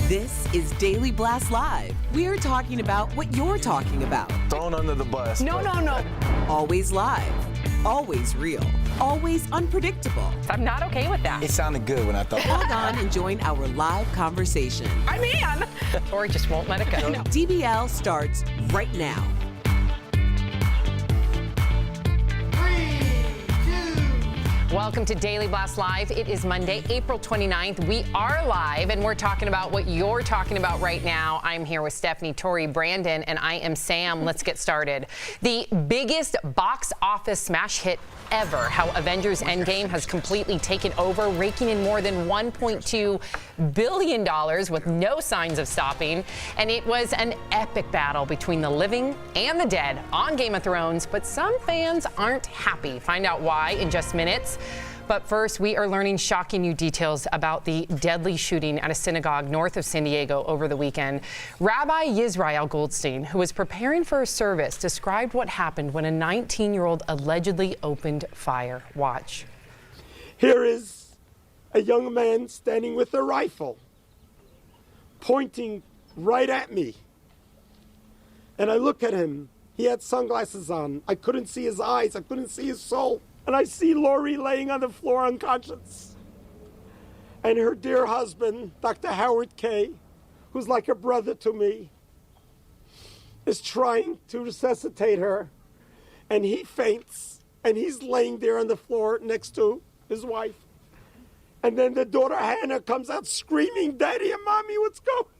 This is Daily Blast Live. We're talking about what you're talking about. Thrown under the bus. No. Always live, always real, always unpredictable. I'm not okay with that. It sounded good when I thought. Log on and join our live conversation. I'm in. Tori just won't let it go. No. DBL starts right now. 3, 2. Welcome to Daily Blast Live. It is Monday, April 29th. We are live, and we're talking about what you're talking about right now. I'm here with Stephanie, Tori, Brandon, and I am Sam. Let's get started. The biggest box office smash hit ever, how Avengers Endgame has completely taken over, raking in more than $1.2 billion with no signs of stopping. And it was an epic battle between the living and the dead on Game of Thrones, but some fans aren't happy. Find out why in just minutes. But first, we are learning shocking new details about the deadly shooting at a synagogue north of San Diego over the weekend. Rabbi Yisrael Goldstein, who was preparing for a service, described what happened when a 19-year-old allegedly opened fire. Watch. Here is a young man standing with a rifle, pointing right at me. And I look at him. He had sunglasses on. I couldn't see his eyes. I couldn't see his soul. And I see Lori laying on the floor unconscious. And her dear husband, Dr. Howard Kay, who's like a brother to me, is trying to resuscitate her. And he faints, and he's laying there on the floor next to his wife. And then the daughter Hannah comes out screaming, "Daddy and Mommy, what's going on?"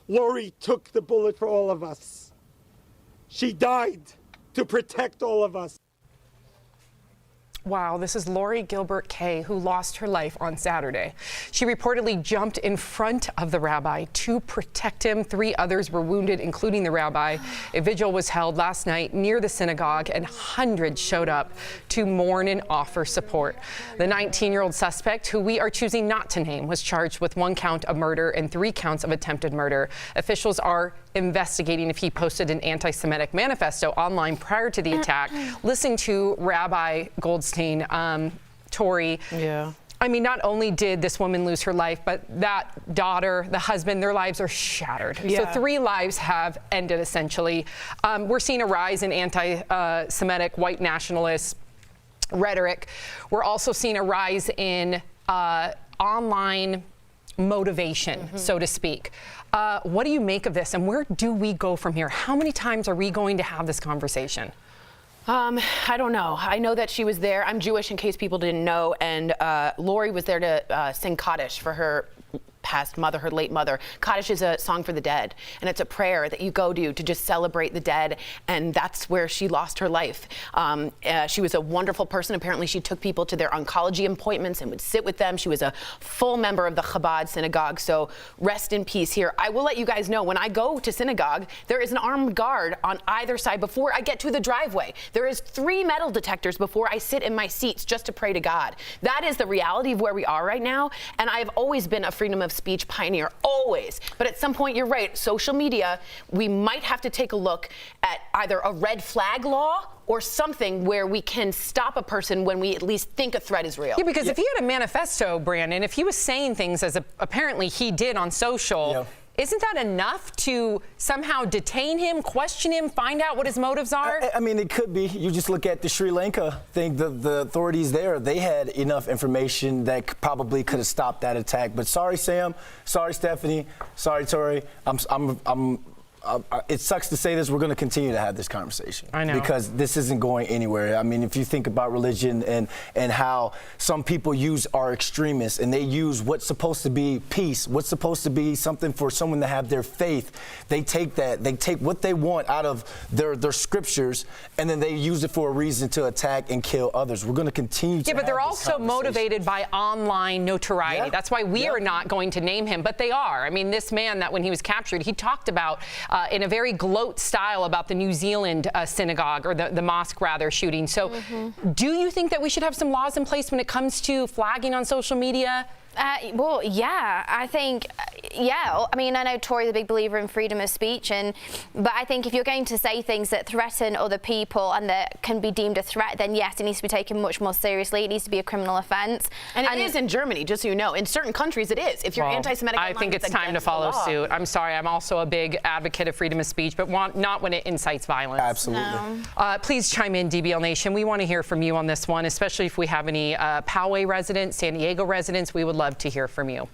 Lori took the bullet for all of us. She died to protect all of us. Wow, this is Lori Gilbert Kay, who lost her life on Saturday. She reportedly jumped in front of the rabbi to protect him. 3 others were wounded, including the rabbi. A vigil was held last night near the synagogue, and hundreds showed up to mourn and offer support. The 19-year-old suspect, who we are choosing not to name, was charged with 1 count of murder and 3 counts of attempted murder. Officials are investigating if he posted an anti-Semitic manifesto online prior to the attack. Listen to Rabbi Goldstein, Tori. Yeah. I mean, not only did this woman lose her life, but that daughter, the husband, their lives are shattered. Yeah. So 3 lives have ended, essentially. We're seeing a rise in anti-Semitic white nationalist rhetoric. We're also seeing a rise in online motivation, so to speak. What do you make of this, and where do we go from here? How many times are we going to have this conversation? I don't know. I know that she was there. I'm Jewish, in case people didn't know, and Lori was there to sing Kaddish for her past mother, her late mother. Kaddish is a song for the dead, and it's a prayer that you go to just celebrate the dead, and that's where she lost her life. She was a wonderful person. Apparently, she took people to their oncology appointments and would sit with them. She was a full member of the Chabad synagogue, so rest in peace here. I will let you guys know, when I go to synagogue, there is an armed guard on either side before I get to the driveway. There is 3 metal detectors before I sit in my seats just to pray to God. That is the reality of where we are right now, and I've always been a freedom of speech pioneer, always. But at some point, you're right, social media, we might have to take a look at either a red flag law or something where we can stop a person when we at least think a threat is real. Yeah, because if he had a manifesto, Brandon, if he was saying things as apparently he did on social, isn't that enough to somehow detain him, question him, find out what his motives are? I mean, it could be. You just look at the Sri Lanka thing. The authorities there, they had enough information that probably could have stopped that attack. But sorry, Sam. Sorry, Stephanie. Sorry, Tori. It sucks to say this. We're going to continue to have this conversation. I know. Because this isn't going anywhere. I mean, if you think about religion and how some people are extremists, and they use what's supposed to be peace, what's supposed to be something for someone to have their faith, they take what they want out of their scriptures, and then they use it for a reason to attack and kill others. We're going to continue to Yeah, but they're have this also motivated by online notoriety. Yeah. That's why we are not going to name him, but they are. I mean, this man, that when he was captured, he talked about in a very gloat style about the New Zealand synagogue, or the mosque rather, shooting. So do you think that we should have some laws in place when it comes to flagging on social media? Well, yeah, I think, yeah. I mean, I know Tori's a big believer in freedom of speech, but I think if you're going to say things that threaten other people and that can be deemed a threat, then yes, it needs to be taken much more seriously. It needs to be a criminal offence. And it is in Germany, just so you know. In certain countries, it is. If you're anti-Semitic, I think it's time to follow suit. I'm sorry, I'm also a big advocate of freedom of speech, but not when it incites violence. Absolutely. No. Please chime in, DBL Nation. We want to hear from you on this one, especially if we have any Poway residents, San Diego residents. We would love to hear from you.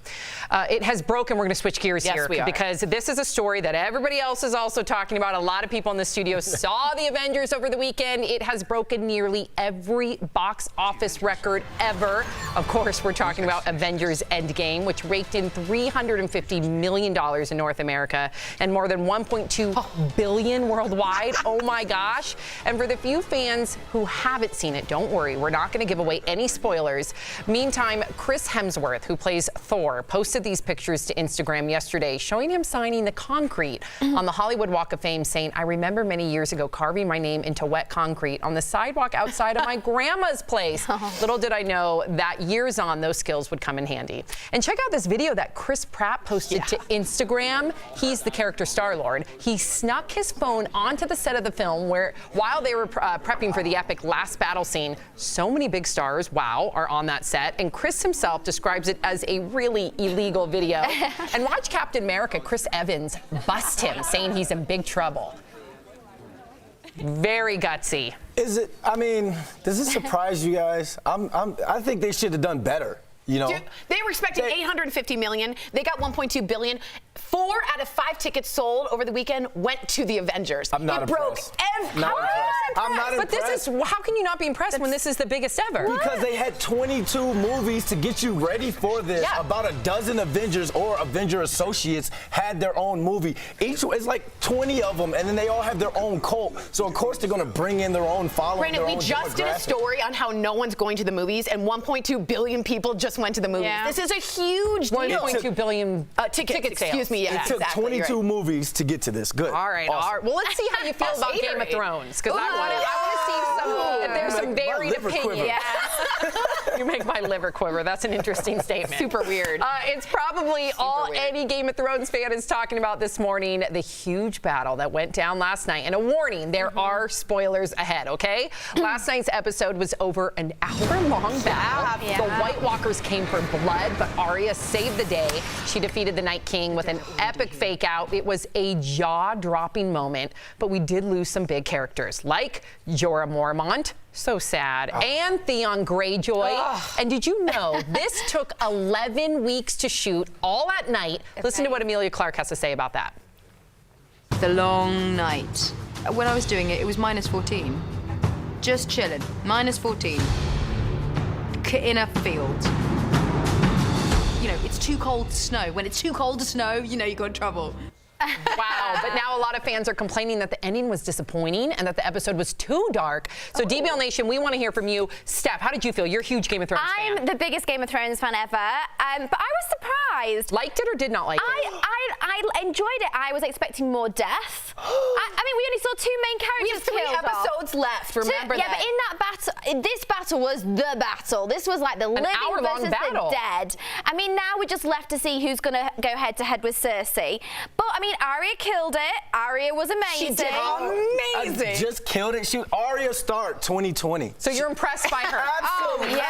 It has broken. We're going to switch gears here because this is a story that everybody else is also talking about. A lot of people in the studio saw the Avengers over the weekend. It has broken nearly every box office record ever. Of course, we're talking about Avengers Endgame, which raked in $350 million in North America and more than $1.2 billion worldwide. Oh my gosh. And for the few fans who haven't seen it, don't worry, we're not going to give away any spoilers. Meantime, Chris Hemsworth, who plays Thor, posted these pictures to Instagram yesterday showing him signing the concrete on the Hollywood Walk of Fame, saying, I remember many years ago carving my name into wet concrete on the sidewalk outside of my grandma's place. Little did I know that years on, those skills would come in handy. And check out this video that Chris Pratt posted to Instagram. He's the character Star-Lord. He snuck his phone onto the set of the film while they were prepping for the epic last battle scene. So many big stars, wow, are on that set. And Chris himself describes it as a really illegal video. And watch Captain America, Chris Evans, bust him, saying he's in big trouble. Very gutsy. Is it? I mean, does this surprise you guys? I think they should have done better. You know, dude, they were expecting $850 million. They got $1.2 billion. 4 out of 5 tickets sold over the weekend went to the Avengers. I'm not impressed. I'm not impressed. But this is, how can you not be impressed when this is the biggest ever? Because they had 22 movies to get you ready for this. Yeah. About a dozen Avengers or Avenger associates had their own movie. Each is like 20 of them, and then they all have their own cult. So of course they're going to bring in their own following. Brandon, we just did a story on how no one's going to the movies, and 1.2 billion people just went to the movies. Yeah. This is a huge deal. 1.2 billion ticket sales. Excuse me. Yeah, it took 22 movies to get to this. Good. All right. Awesome. All right. Well, let's see how you feel about Game of Thrones, because I want to see some. There's some varied opinions. Yes. You make my liver quiver. That's an interesting statement. Super weird. It's probably any Game of Thrones fan is talking about this morning, the huge battle that went down last night. And a warning, there are spoilers ahead, okay? Last night's episode was over an hour-long battle. Yeah. The White Walkers came for blood, but Arya saved the day. She defeated the Night King with an epic fake out. It was a jaw-dropping moment, but we did lose some big characters, like Jorah Mormont, so sad, and Theon Greyjoy. And did you know this took 11 weeks to shoot, all at night? Listen to what Emilia Clarke has to say about that. The long night. When I was doing it, it was minus 14. Just chilling. Minus 14. In a field. You know, it's too cold to snow. When it's too cold to snow, you know you got trouble. Wow, but now a lot of fans are complaining that the ending was disappointing and that the episode was too dark. So DBL Nation, we want to hear from you. Steph, how did you feel? You're a huge Game of Thrones fan. I'm the biggest Game of Thrones fan ever, but I was surprised. Liked it or did not like it? I enjoyed it. I was expecting more death. I mean, we only saw 2 main characters killed. We have 3 episodes left, remember that. Yeah, but in that battle, this battle was the battle. This was like the living versus the dead. I mean, now we're just left to see who's going to go head-to-head with Cersei. But, I mean, Arya killed it. Arya was amazing. She did amazing. Just killed it. Arya Stark 2020. So you're impressed by her? Absolutely. Oh,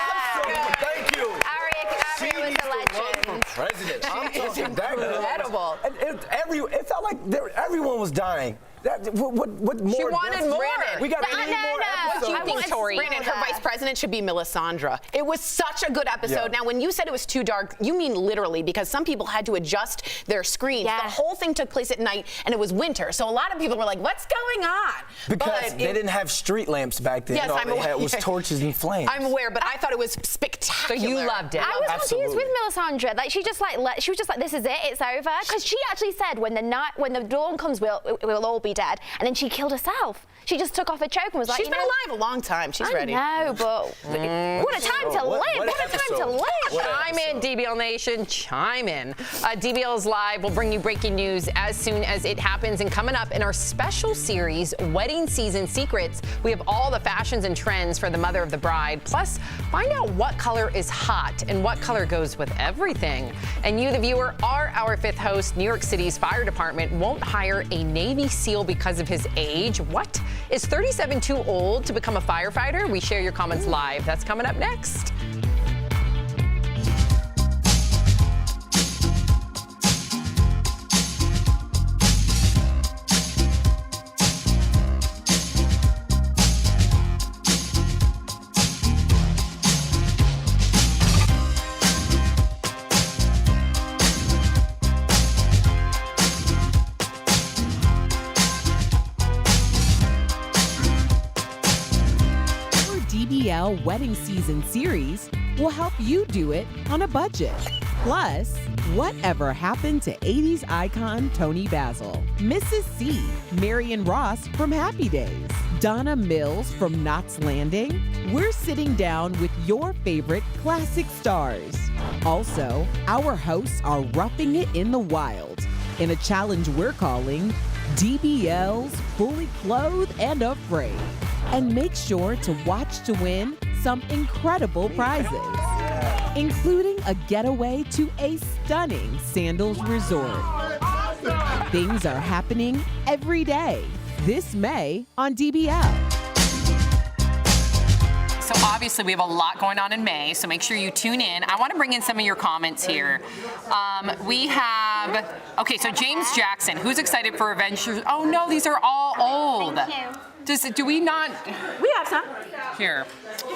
yeah. Thank you. Arya was a legend. President. I'm talking that incredible. It felt like everyone was dying. What more? She wanted more. We got 8 more episodes. What do you think, Tori? Brandon, her vice president should be Melisandre. It was such a good episode. Now, when you said it was too dark, you mean literally, because some people had to adjust their screens. The whole thing took place at night, and it was winter. So a lot of people were like, what's going on? Because they didn't have street lamps back then. Yes, all they had was torches and flames. I'm aware, but I thought it was spectacular. So you loved it. I was confused with Melisandre. Like, she was just like, this is it, it's over. Because she actually said, when the dawn comes, we'll all be dead. And then she killed herself. She just took off her choke and was like, she's been alive a long time. She's ready. I know, but what a time time to live. What What a time to live. Chime in, DBL Nation, chime in. DBL is live. We'll bring you breaking news as soon as it happens. And coming up in our special series, Wedding Season Secrets, we have all the fashions and trends for the mother of the bride. Plus, find out what color is hot and what color goes with everything. And you, the viewer, are our fifth host. New York City's fire department won't hire a Navy SEAL because of his age. What? Is 37 too old to become a firefighter? We share your comments live. That's coming up next. DBL Wedding Season Series will help you do it on a budget. Plus, whatever happened to 80s icon Tony Basil? Mrs. C, Marion Ross from Happy Days, Donna Mills from Knots Landing? We're sitting down with your favorite classic stars. Also, our hosts are roughing it in the wild in a challenge we're calling DBL's Fully Clothed and Afraid. And make sure to watch to win some incredible prizes, including a getaway to a stunning Sandals resort. Things are happening every day this May on DBL. So obviously we have a lot going on in May, so make sure you tune in. I want to bring in some of your comments here. We have, okay, so James Jackson, who's excited for Avengers? Oh no, these are all old. Thank you. Do we not? We have some. Here.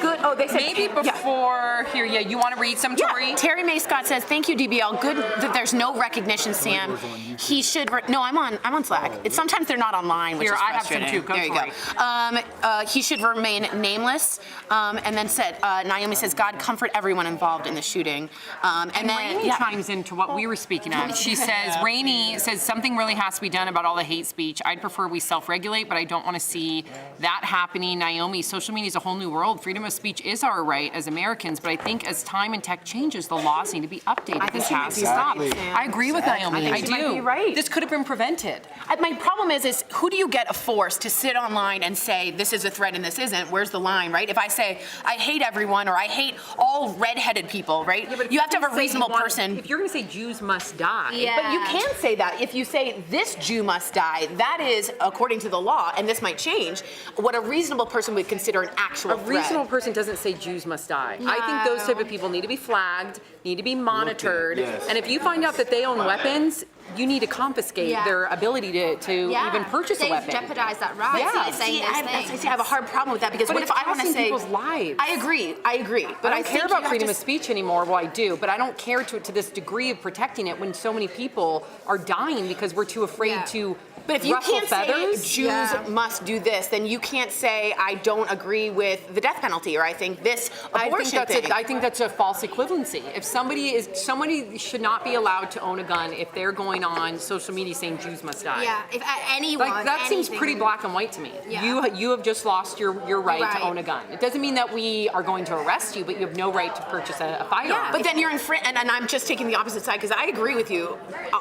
Good. Oh, they said Maybe before, here, yeah, you want to read some, Tori? Yeah. Terry May Scott says, thank you, DBL. Good that there's no recognition, Sam. He should, no, I'm on Slack. It's sometimes they're not online, which Here, is I have frustrating. some too. Go, there you Tori. go. He should remain nameless. And then said, Naomi says, God comfort everyone involved in the shooting. And then Rainey chimes into what we were speaking of. She says, Rainey says something really has to be done about all the hate speech. I'd prefer we self-regulate, but I don't want to see that happening. Naomi, social media is a whole new world. Freedom of speech is our right as Americans, but I think as time and tech changes, the laws need to be updated. This has to stop. I agree with Naomi. I she do. might be right. This could have been prevented. My problem is who do you get a force to sit online and say this is a threat and this isn't? Where's the line, right? If I say I hate everyone or I hate all redheaded people, right? Yeah, you have to have a reasonable person. If you're going to say Jews must die, Yeah. But you can say that. If you say this Jew must die, that is according to the law, and this might change, what a reasonable person would consider an actual a threat. reasonable person doesn't say Jews must die. I think those type of people need to be flagged, need to be monitored, and if you find out that they own weapons, you need to confiscate their ability to even purchase a weapon. Jeopardize that right. Yeah. Saying I have a hard problem with that because But what it's if I want to costing say people's lives. I agree. But I don't care think about you freedom have of to speech anymore. Well, I do, but I don't care to this degree of protecting it when so many people are dying because we're too afraid to But if you ruffle can't feathers. say Jews must do this, then you can't say I don't agree with the death penalty or I think this abortion thing. I think that's a false equivalency. If somebody should not be allowed to own a gun if they're going on social media saying Jews must die. Yeah, if anyone. Like, that seems pretty black and white to me. Yeah. You have just lost your right to own a gun. It doesn't mean that we are going to arrest you, but you have no right to purchase a firearm. Yeah, but then you're and I'm just taking the opposite side because I agree with you,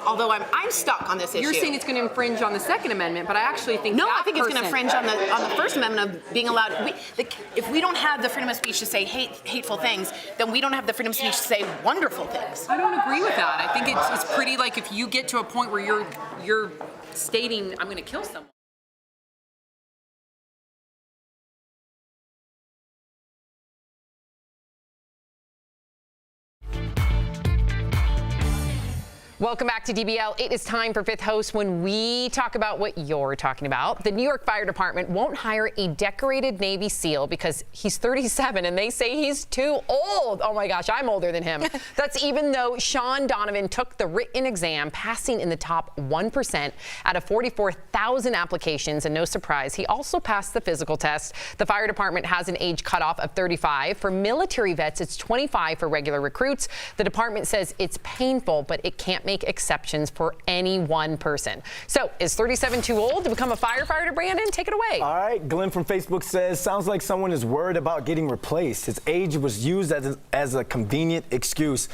although I'm stuck on this issue. You're saying it's going to infringe on the Second Amendment, but I actually think no, that I think it's going to infringe on the First Amendment of being allowed. If we don't have the freedom of speech to say hateful things, then we don't have the freedom of speech to say wonderful things. I don't agree with that. I think it's pretty like if you get to a point where you're stating I'm going to kill someone. Welcome back to DBL. It is time for Fifth Host when we talk about what you're talking about. The New York Fire Department won't hire a decorated Navy SEAL because he's 37 and they say he's too old. Oh my gosh, I'm older than him. That's even though Sean Donovan took the written exam, passing in the top 1% out of 44,000 applications, and no surprise, he also passed the physical test. The fire department has an age cutoff of 35. For military vets, it's 25 for regular recruits. The department says it's painful, but it can't make make exceptions for any one person. So is 37 too old to become a firefighter, Brandon? Take it away. All right, Glenn from Facebook says, sounds like someone is worried about getting replaced. His age was used as a convenient excuse.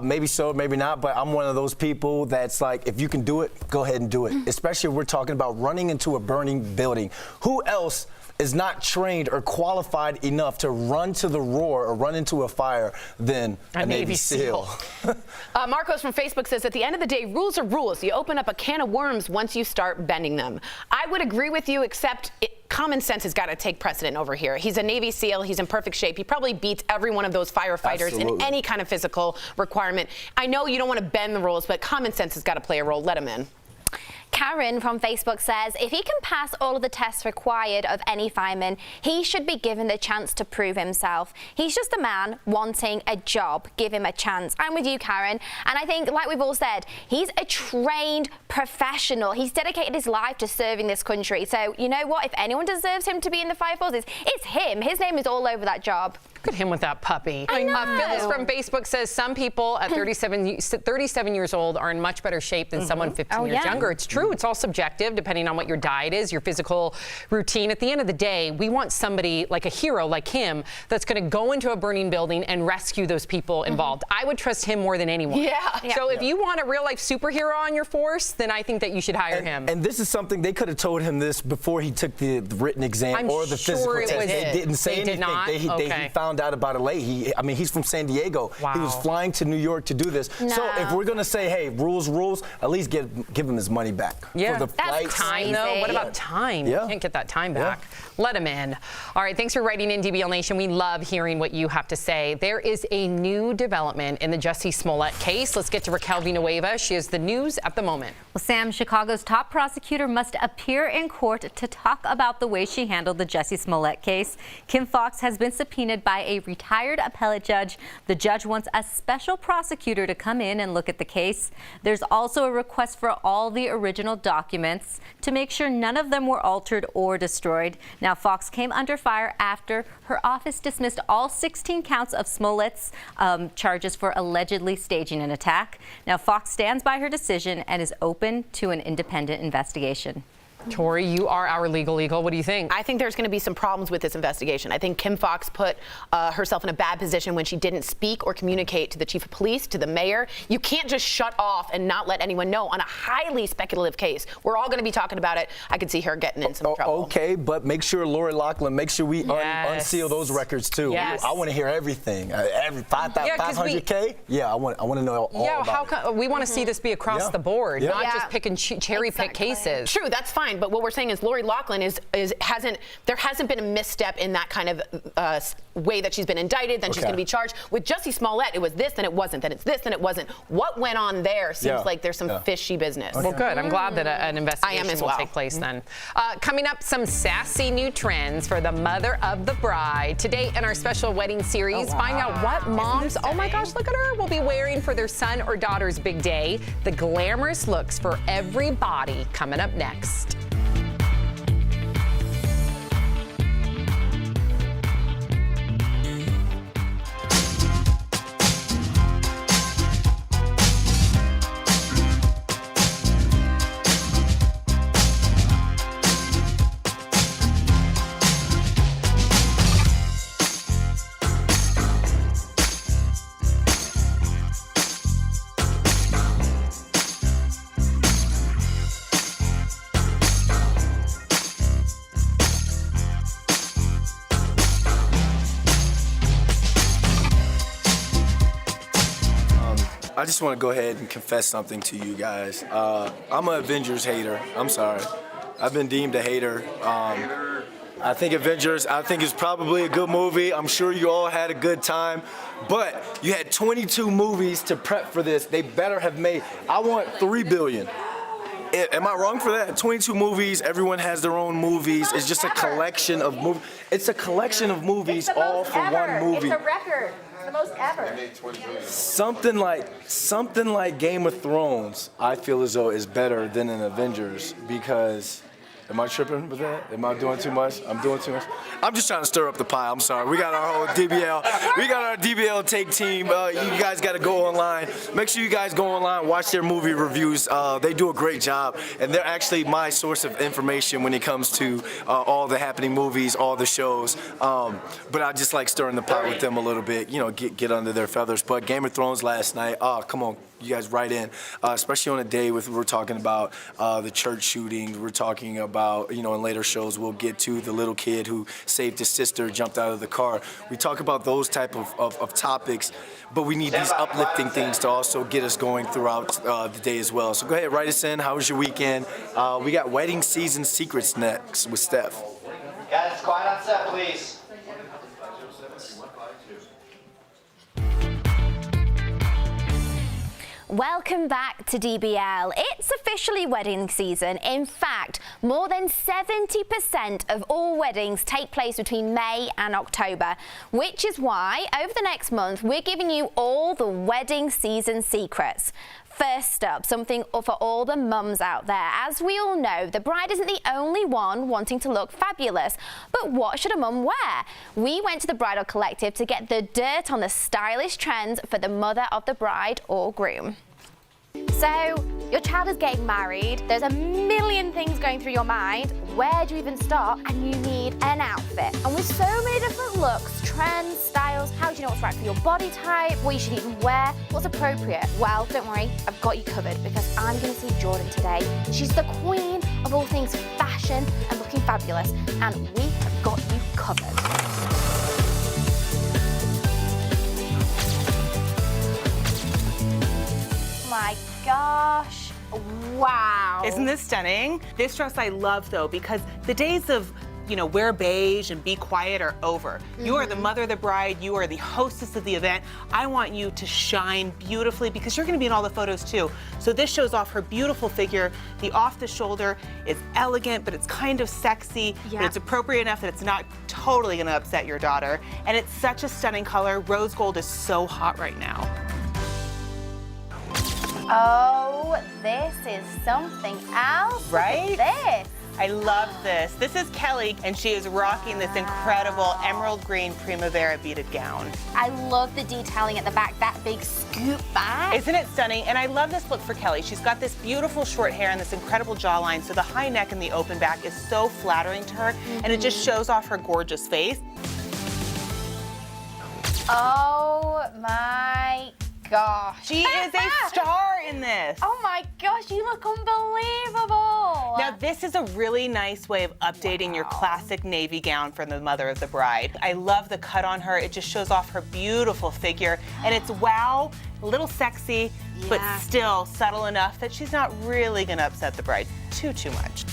Maybe so, maybe not, but I'm one of those people that's like, if you can do it, go ahead and do it. Especially if we're talking about running into a burning building. Who else is not trained or qualified enough to run to the roar or run into a fire than a Navy SEAL? Marcos from Facebook says, at the end of the day, rules are rules. You open up a can of worms once you start bending them. I would agree with you, except common sense has got to take precedent over here. He's a Navy SEAL. He's in perfect shape. He probably beats every one of those firefighters in any kind of physical requirement. I know you don't want to bend the rules, but common sense has got to play a role. Let him in. Karen from Facebook says, if he can pass all of the tests required of any fireman, he should be given the chance to prove himself. He's just a man wanting a job. Give him a chance. I'm with you, Karen. And I think, like we've all said, he's a trained professional. He's dedicated his life to serving this country. So, you know what? If anyone deserves him to be in the fire forces, it's him. His name is all over that job. Look at him with that puppy. I know. Phyllis from Facebook says some people at 37 years old are in much better shape than someone 15 years younger. It's true. It's all subjective depending on what your diet is, your physical routine. At the end of the day, we want somebody like a hero like him that's going to go into a burning building and rescue those people involved. I would trust him more than anyone. Yeah. So if you want a real life superhero on your force, then I think that you should hire him. And this is something they could have told him this before he took the written exam or the physical test. They didn't say anything. He found out about it late. I mean, he's from San Diego. Wow. He was flying to New York to do this. No. So if we're going to say, hey, rules, at least give him his money back. Yeah. For the flights. Time, though. What about time? Yeah. You can't get that time back. Let him in. All right, thanks for writing in, DBL Nation. We love hearing what you have to say. There is a new development in the Jussie Smollett case. Let's get to Raquel Villanueva. She has the news at the moment. Well, Sam, Chicago's top prosecutor must appear in court to talk about the way she handled the Jussie Smollett case. Kim Foxx has been subpoenaed by a retired appellate judge. The judge wants a special prosecutor to come in and look at the case. There's also a request for all the original documents to make sure none of them were altered or destroyed. Now, Foxx came under fire after her office dismissed all 16 counts of Smollett's charges for allegedly staging an attack. Now, Foxx stands by her decision and is open to an independent investigation. Tori, you are our legal eagle. What do you think? I think there's going to be some problems with this investigation. I think Kim Foxx put herself in a bad position when she didn't speak or communicate to the chief of police, to the mayor. You can't just shut off and not let anyone know on a highly speculative case. We're all going to be talking about it. I could see her getting in some trouble. Okay, but make sure Lori Loughlin, make sure we unseal those records too. Yes. I want to hear everything. Every 500K? Yeah, I want to know all about it. We want to see this be across the board, not just pick and cherry pick cases. True, that's fine. But what we're saying is Lori Loughlin there hasn't been a misstep in that kind of way that she's been indicted, then she's going to be charged. With Jussie Smollett, it was this, then it wasn't, then it's this, then it wasn't. What went on there seems like there's some fishy business. Well, good. I'm glad that an investigation will take place then. Coming up, some sassy new trends for the mother of the bride. Today in our special wedding series, find out what moms, oh my gosh, look at her, will be wearing for their son or daughter's big day. The glamorous looks for every body coming up next. I just want to go ahead and confess something to you guys. I'm an Avengers hater. I'm sorry. I've been deemed a hater. I think Avengers, it's probably a good movie. I'm sure you all had a good time. But you had 22 movies to prep for this. They better have made, I want $3 billion. Am I wrong for that? 22 movies, everyone has their own movies. It's just a collection of movies. It's a collection of movies all for one movie. It's a record. The most ever. Something like Game of Thrones, I feel as though is better than an Avengers because Am I tripping with that? Am I doing too much? I'm doing too much? I'm just trying to stir up the pie. I'm sorry. We got our whole DBL. We got our DBL take team. You guys got to go online. Make sure you guys go online, watch their movie reviews. They do a great job, and they're actually my source of information when it comes to all the happening movies, all the shows. But I just like stirring the pot with them a little bit, you know, get under their feathers. But Game of Thrones last night, come on. You guys write in, especially on a day we're talking about the church shooting. We're talking about, you know, in later shows we'll get to the little kid who saved his sister, jumped out of the car. We talk about those type of topics, but we need these uplifting things to also get us going throughout the day as well. So go ahead, write us in. How was your weekend? We got wedding season secrets next with Steph. Guys, quiet on set, please. Welcome back to DBL. It's officially wedding season. In fact, more than 70% of all weddings take place between May and October, which is why over the next month we're giving you all the wedding season secrets. First up, something for all the mums out there. As we all know, the bride isn't the only one wanting to look fabulous. But what should a mum wear? We went to the Bridal Collective to get the dirt on the stylish trends for the mother of the bride or groom. So, your child is getting married, there's a million things going through your mind. Where do you even start? And you need an outfit. And with so many different looks, trends, styles, how do you know what's right for your body type, what you should even wear, what's appropriate? Well, don't worry, I've got you covered because I'm going to see Jordan today. She's the queen of all things fashion and looking fabulous, and we have got you covered. My gosh, wow. Isn't this stunning? This dress I love though, because the days of, you know, wear beige and be quiet are over. You are the mother of the bride, you are the hostess of the event. I want you to shine beautifully because you're gonna be in all the photos too. So this shows off her beautiful figure. The off the shoulder is elegant, but it's kind of sexy, but it's appropriate enough that it's not totally gonna upset your daughter. And it's such a stunning color. Rose gold is so hot right now. Oh, this is something else. Right? Look at this. I love this. This is Kelly, and she is rocking this incredible emerald green Primavera beaded gown. I love the detailing at the back, that big scoop back. Isn't it stunning? And I love this look for Kelly. She's got this beautiful short hair and this incredible jawline, so the high neck and the open back is so flattering to her, and it just shows off her gorgeous face. Oh my gosh. She is a star in this. Oh my gosh, you look unbelievable. Now this is a really nice way of updating your classic navy gown for the mother of the bride. I love the cut on her. It just shows off her beautiful figure, and it's wow, a little sexy, but still subtle enough that she's not really gonna upset the bride too much.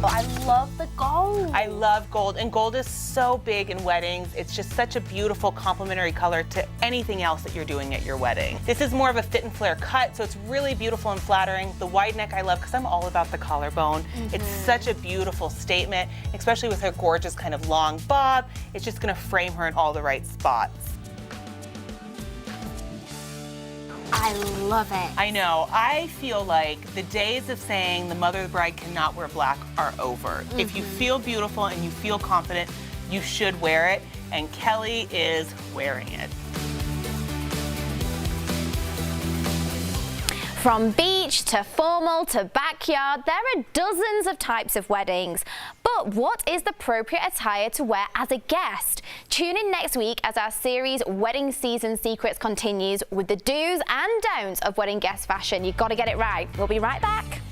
I love the gold. I love gold, and gold is so big in weddings. It's just such a beautiful complementary color to anything else that you're doing at your wedding. This is more of a fit and flare cut, so it's really beautiful and flattering. The wide neck I love because I'm all about the collarbone. It's such a beautiful statement, especially with her gorgeous kind of long bob. It's just gonna frame her in all the right spots. I love it. I know. I feel like the days of saying the mother of the bride cannot wear black are over. If you feel beautiful and you feel confident, you should wear it, and Kelly is wearing it. From beach to formal to backyard, there are dozens of types of weddings. But what is the appropriate attire to wear as a guest? Tune in next week as our series Wedding Season Secrets continues with the do's and don'ts of wedding guest fashion. You've got to get it right. We'll be right back.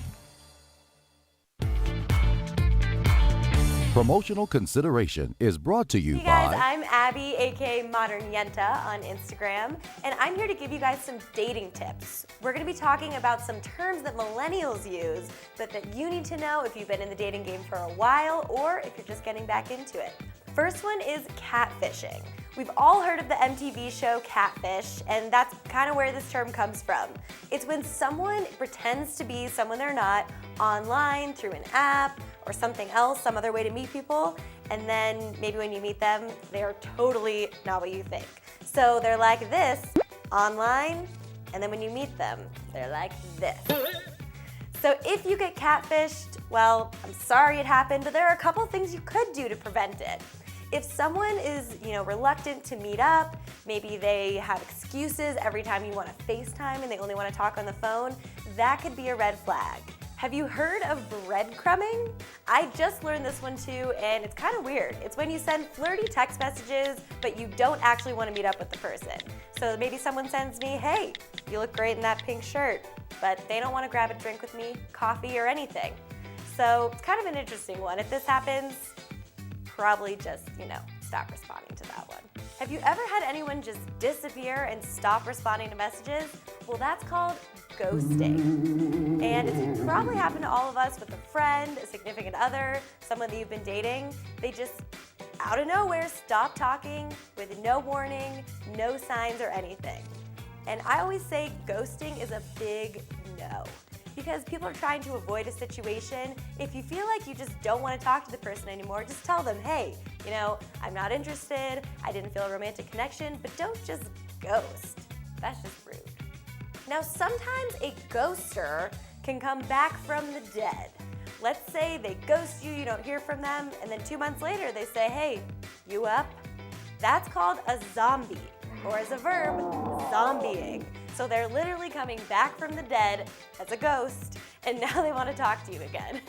Promotional consideration is brought to you Hey guys, by... I'm Abby, aka Modern Yenta on Instagram, and I'm here to give you guys some dating tips. We're going to be talking about some terms that millennials use, but that you need to know if you've been in the dating game for a while or if you're just getting back into it. First one is catfishing. We've all heard of the MTV show Catfish, and that's kind of where this term comes from. It's when someone pretends to be someone they're not online through an app or something else, some other way to meet people, and then maybe when you meet them, they are totally not what you think. So they're like this online, and then when you meet them, they're like this. So if you get catfished, well, I'm sorry it happened, but there are a couple things you could do to prevent it. If someone is, reluctant to meet up, maybe they have excuses every time you want to FaceTime and they only want to talk on the phone, that could be a red flag. Have you heard of breadcrumbing? I just learned this one too, and it's kind of weird. It's when you send flirty text messages, but you don't actually want to meet up with the person. So maybe someone sends me, hey, you look great in that pink shirt, but they don't want to grab a drink with me, coffee, or anything. So it's kind of an interesting one. If this happens, probably just, stop responding to that one. Have you ever had anyone just disappear and stop responding to messages? Well, that's called ghosting. And it's probably happened to all of us with a friend, a significant other, someone that you've been dating. They just, out of nowhere, stop talking with no warning, no signs or anything. And I always say ghosting is a big no, because people are trying to avoid a situation. If you feel like you just don't want to talk to the person anymore, just tell them, hey, I'm not interested, I didn't feel a romantic connection, but don't just ghost. That's just rude. Now, sometimes a ghoster can come back from the dead. Let's say they ghost you, you don't hear from them, and then 2 months later they say, hey, you up? That's called a zombie, or as a verb, zombieing. So they're literally coming back from the dead as a ghost, and now they want to talk to you again.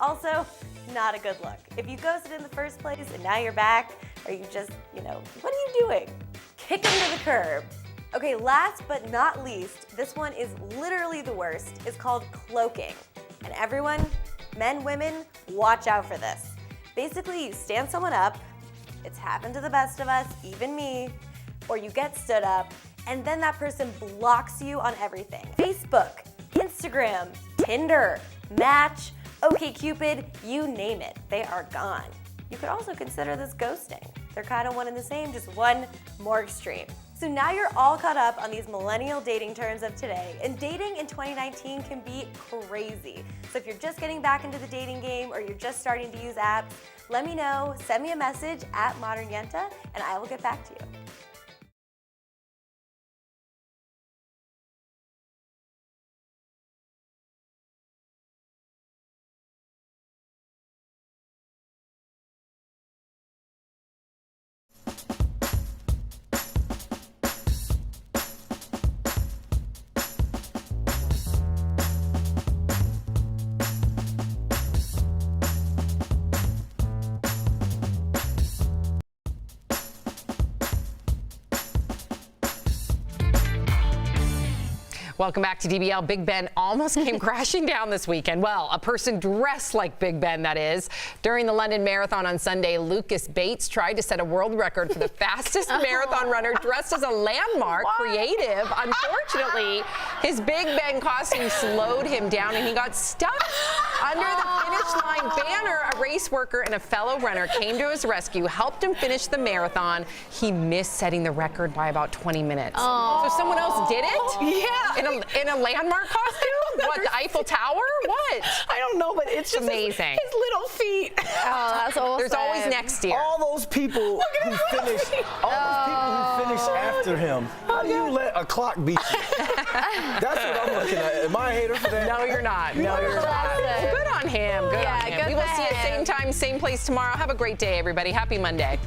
Also, not a good look. If you ghosted in the first place and now you're back, or you just, what are you doing? Kick them to the curb. Okay, last but not least, this one is literally the worst. It's called cloaking. And everyone, men, women, watch out for this. Basically, you stand someone up, it's happened to the best of us, even me, or you get stood up, and then that person blocks you on everything. Facebook, Instagram, Tinder, Match, OkCupid, you name it, they are gone. You could also consider this ghosting. They're kind of one and the same, just one more extreme. So now you're all caught up on these millennial dating terms of today, and dating in 2019 can be crazy. So if you're just getting back into the dating game or you're just starting to use apps, let me know, send me a message at Modern Yenta, and I will get back to you. Welcome back to DBL. Big Ben almost came crashing down this weekend. Well, a person dressed like Big Ben, that is. During the London Marathon on Sunday, Lucas Bates tried to set a world record for the fastest marathon runner dressed as a landmark. Creative. Unfortunately, his Big Ben costume slowed him down and he got stuck under the finish line banner. A race worker and a fellow runner came to his rescue, helped him finish the marathon. He missed setting the record by about 20 minutes. So someone else did it? Yeah. In a landmark costume? What, the Eiffel Tower? What? I don't know, but it's just amazing. His little feet. Oh, that's awesome. There's always next year. All those people who finish after him. How do you let a clock beat you? That's what I'm looking at. Am I a hater for that? No, you're not. No, you're not. Good on him. Good on him. Good We will for see you him. same time, same place tomorrow. Have a great day, everybody. Happy Monday.